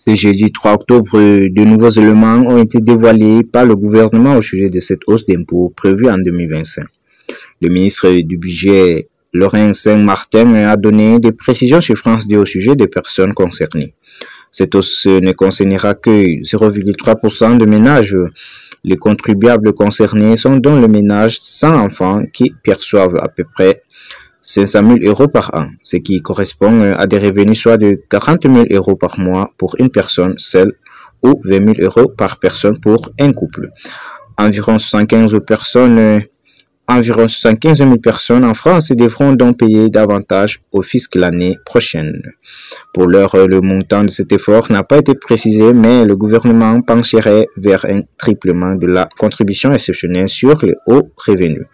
Ce jeudi 3 octobre, de nouveaux éléments ont été dévoilés par le gouvernement au sujet de cette hausse d'impôts prévue en 2025. Le ministre du Budget, Laurent Saint-Martin, a donné des précisions sur France 2 au sujet des personnes concernées. Cette hausse ne concernera que 0,3% de ménages. Les contribuables concernés sont donc les ménages sans enfants qui perçoivent à peu près 500 000 euros par an, ce qui correspond à des revenus soit de 40 000 euros par mois pour une personne seule ou 20 000 euros par personne pour un couple. Environ 75 000 personnes en France devront donc payer davantage au fisc l'année prochaine. Pour l'heure, le montant de cet effort n'a pas été précisé, mais le gouvernement pencherait vers un triplement de la contribution exceptionnelle sur les hauts revenus.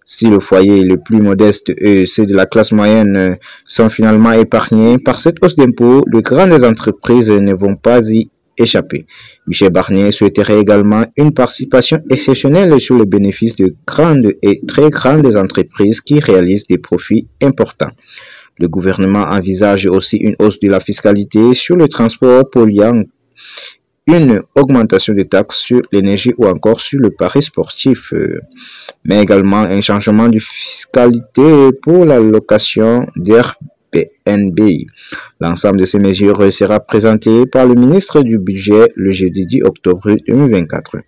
Si le foyer le plus modeste et ceux de la classe moyenne sont finalement épargnés par cette hausse d'impôts, les grandes entreprises ne vont pas y échapper. Michel Barnier souhaiterait également une participation exceptionnelle sur les bénéfices de grandes et très grandes entreprises qui réalisent des profits importants. Le gouvernement envisage aussi une hausse de la fiscalité sur le transport polluant, une augmentation des taxes sur l'énergie ou encore sur le pari sportif, mais également un changement de fiscalité pour la location d'Airbnb. L'ensemble de ces mesures sera présenté par le ministre du Budget le jeudi 10 octobre 2024.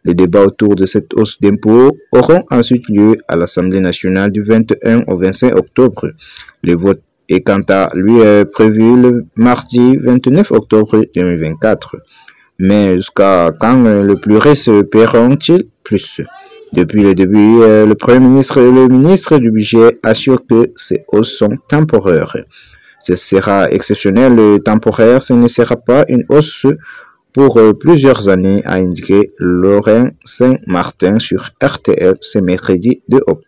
Le débat autour de cette hausse d'impôts aura ensuite lieu à l'Assemblée nationale du 21 au 25 octobre. Le vote est quant à lui prévu le mardi 29 octobre 2024. Mais jusqu'à quand le pluriel se paieront-ils plus? Depuis le début, le Premier ministre et le ministre du Budget assurent que ces hausses sont temporaires. Ce sera exceptionnel et temporaire, ce ne sera pas une hausse pour plusieurs années, a indiqué Laurent Saint-Martin sur RTL ce mercredi 2 octobre.